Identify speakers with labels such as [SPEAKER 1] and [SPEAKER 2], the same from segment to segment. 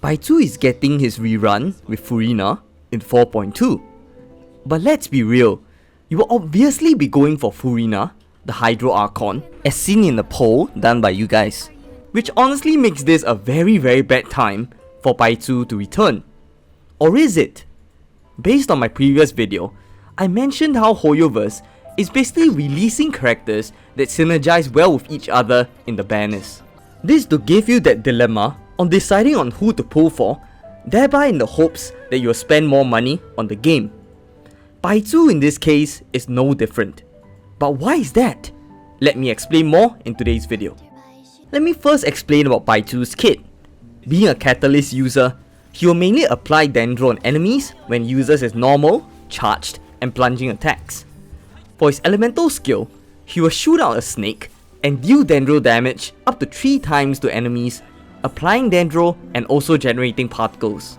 [SPEAKER 1] Baizhu is getting his rerun with Furina in 4.2. But let's be real, you will obviously be going for Furina, the Hydro Archon, as seen in the poll done by you guys. Which honestly makes this a very bad time for Baizhu to return. Or is it? Based on my previous video, I mentioned how Hoyoverse is basically releasing characters that synergize well with each other in the banners. This to give you that dilemma on deciding on who to pull for, thereby in the hopes that you'll spend more money on the game. Baizhu in this case is no different. But why is that? Let me explain more in today's video. Let me first explain about Baizhu's kit. Being a Catalyst user, he will mainly apply Dendro on enemies when uses his normal, charged, and plunging attacks. For his elemental skill, he will shoot out a snake and deal Dendro damage up to 3 times to enemies, applying Dendro and also generating particles.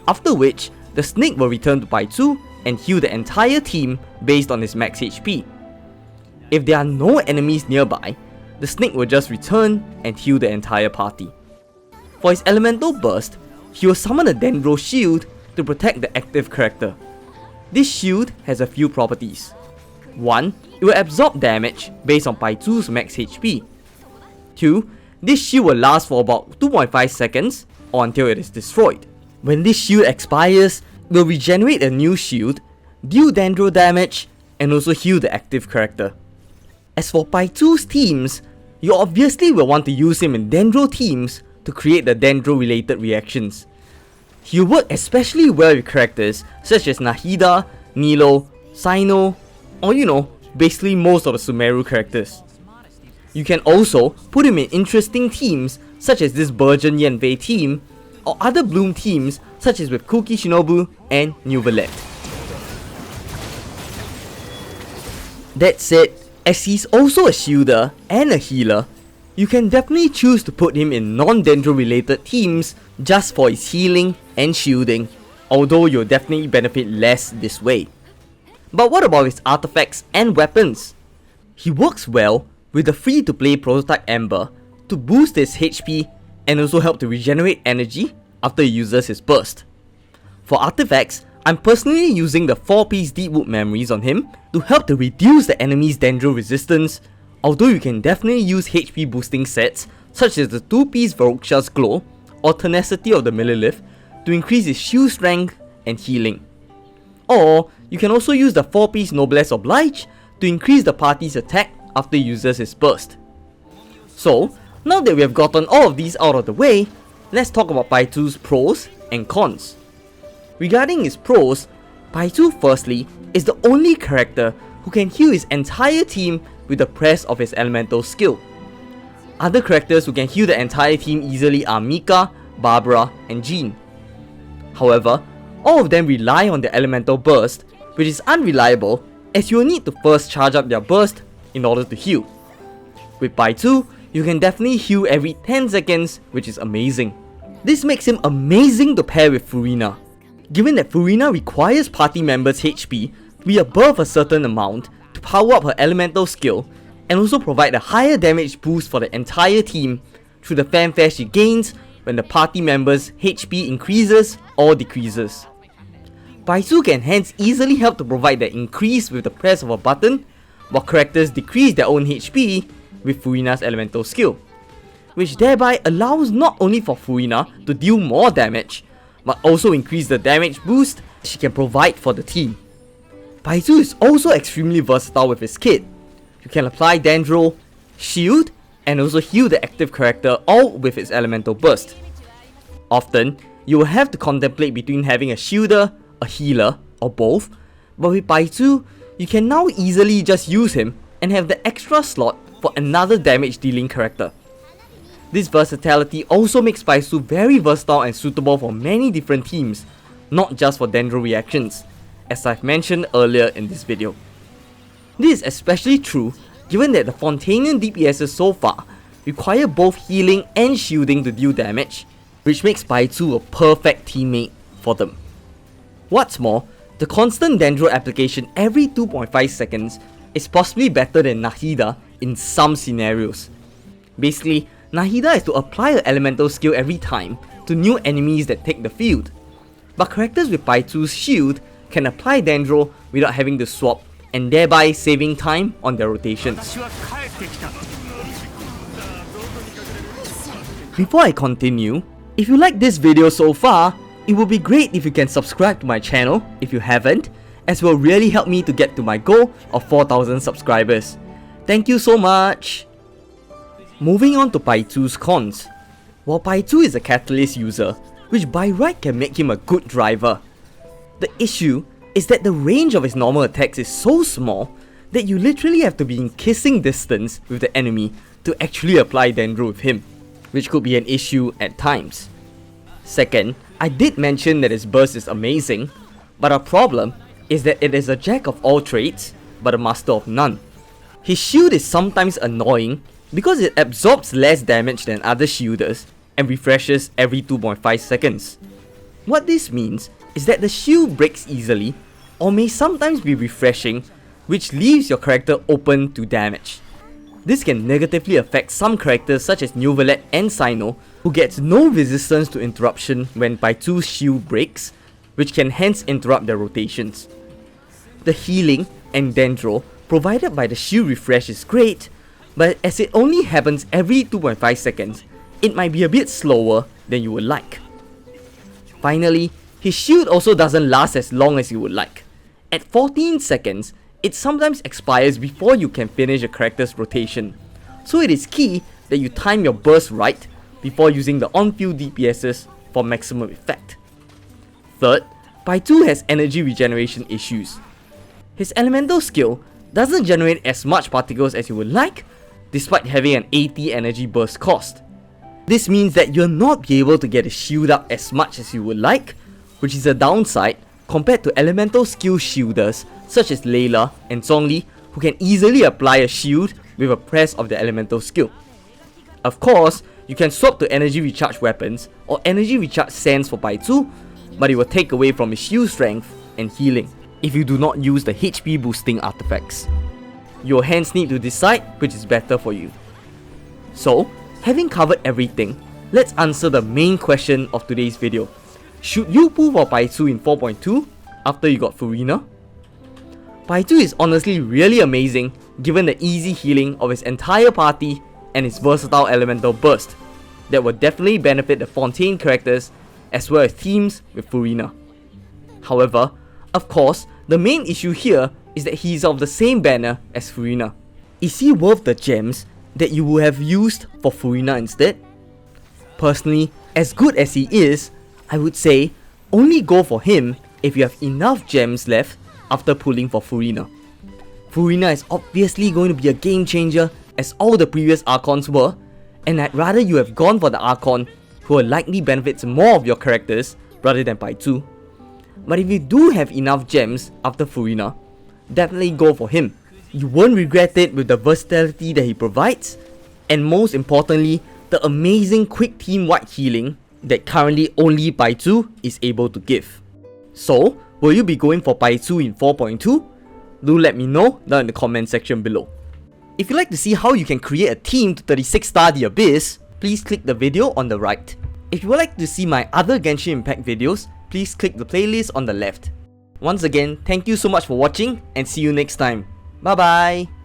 [SPEAKER 1] After which, the snake will return to Baizhu and heal the entire team based on his max HP. If there are no enemies nearby, the snake will just return and heal the entire party. For his elemental burst, he will summon a Dendro shield to protect the active character. This shield has a few properties. 1. It will absorb damage based on Baizhu's max HP. 2. This shield will last for about 2.5 seconds or until it is destroyed. When this shield expires, it will regenerate a new shield, deal Dendro damage, and also heal the active character. As for Baizhu's teams, you obviously will want to use him in Dendro teams to create the Dendro related reactions. He will work especially well with characters such as Nahida, Nilo, Sino, or basically most of the Sumeru characters. You can also put him in interesting teams such as this Burgeon Yanfei team, or other Bloom teams such as with Kuki Shinobu and Neuvillette. That said, as he's also a shielder and a healer, you can definitely choose to put him in non-Dendro related teams just for his healing and shielding, although you'll definitely benefit less this way. But what about his artifacts and weapons? He works well with the free-to-play prototype Ember to boost his HP and also help to regenerate energy after he uses his burst. For artifacts, I'm personally using the 4-piece Deepwood memories on him to help to reduce the enemy's Dendro resistance, although you can definitely use HP boosting sets such as the 2-piece Varroxia's Glow or Tenacity of the Millilith to increase his shield strength and healing. Or you can also use the 4-piece Noblesse Oblige to increase the party's attack after he uses his burst. So, now that we have gotten all of these out of the way, let's talk about Baizhu's pros and cons. Regarding his pros, Baizhu firstly is the only character who can heal his entire team with the press of his elemental skill. Other characters who can heal the entire team easily are Mika, Barbara, and Jean. However, all of them rely on their elemental burst, which is unreliable as you will need to first charge up their burst in order to heal. With Baizhu, you can definitely heal every 10 seconds, which is amazing. This makes him amazing to pair with Furina, given that Furina requires party members' HP to be above a certain amount to power up her elemental skill and also provide a higher damage boost for the entire team through the fanfare she gains when the party members' HP increases or decreases. Baizhu can hence easily help to provide the increase with the press of a button, while characters decrease their own HP with Furina's elemental skill, which thereby allows not only for Furina to deal more damage, but also increase the damage boost she can provide for the team. Baizhu is also extremely versatile with his kit. You can apply Dendro, shield, and also heal the active character all with its elemental burst. Often, you will have to contemplate between having a shielder, a healer, or both, but with Baizhu, you can now easily just use him and have the extra slot for another damage dealing character. This versatility also makes Baizhu very versatile and suitable for many different teams, not just for Dendro reactions, as I've mentioned earlier in this video. This is especially true given that the Fontainian DPSs so far require both healing and shielding to deal damage, which makes Baizhu a perfect teammate for them. What's more, the constant Dendro application every 2.5 seconds is possibly better than Nahida in some scenarios. Basically, Nahida has to apply her elemental skill every time to to new enemies that take the field. But characters with Baizhu's shield can apply Dendro without having to swap, and thereby saving time on their rotations. Before I continue, if you like this video so far, it would be great if you can subscribe to my channel if you haven't, as will really help me to get to my goal of 4,000 subscribers. Thank you so much! Moving on to Baizhu's cons. While Baizhu is a catalyst user, which by right can make him a good driver, the issue is that the range of his normal attacks is so small that you literally have to be in kissing distance with the enemy to actually apply Dendro with him, which could be an issue at times. Second, I did mention that his burst is amazing, but our problem is that it is a jack of all trades, but a master of none. His shield is sometimes annoying because it absorbs less damage than other shielders and refreshes every 2.5 seconds. What this means is that the shield breaks easily or may sometimes be refreshing, which leaves your character open to damage. This can negatively affect some characters such as Neuvillette and Cyno, who gets no resistance to interruption when Baizhu's shield breaks, which can hence interrupt their rotations. The healing and Dendro provided by the shield refresh is great, but as it only happens every 2.5 seconds, it might be a bit slower than you would like. Finally, his shield also doesn't last as long as you would like. At 14 seconds, it sometimes expires before you can finish a character's rotation, so it is key that you time your burst right before using the on-field DPSs for maximum effect. Third, Baizhu has energy regeneration issues. His elemental skill doesn't generate as much particles as you would like, despite having an 80 energy burst cost. This means that you'll not be able to get his shield up as much as you would like, which is a downside compared to elemental skill shielders such as Layla and Zhongli, who can easily apply a shield with a press of the elemental skill. Of course, you can swap to energy recharge weapons or energy recharge sands for Baizhu, but it will take away from his shield strength and healing if you do not use the HP boosting artifacts. You'll hence need to decide which is better for you. So, having covered everything, let's answer the main question of today's video. Should you pull for Baizhu in 4.2 after you got Furina? Baizhu is honestly really amazing given the easy healing of his entire party and his versatile elemental burst that will definitely benefit the Fontaine characters as well as teams with Furina. However, of course, the main issue here is that he is of the same banner as Furina. Is he worth the gems that you would have used for Furina instead? Personally, as good as he is, I would say only go for him if you have enough gems left after pulling for Furina. Furina is obviously going to be a game changer as all the previous Archons were, and I'd rather you have gone for the Archon who will likely benefit more of your characters rather than Baizhu. But if you do have enough gems after Furina, definitely go for him. You won't regret it with the versatility that he provides, and most importantly, the amazing quick team-wide healing that currently only Baizhu is able to give. So, will you be going for Baizhu in 4.2? Do let me know down in the comment section below. If you'd like to see how you can create a team to 36-star the Abyss, please click the video on the right. If you would like to see my other Genshin Impact videos, please click the playlist on the left. Once again, thank you so much for watching and see you next time. Bye bye!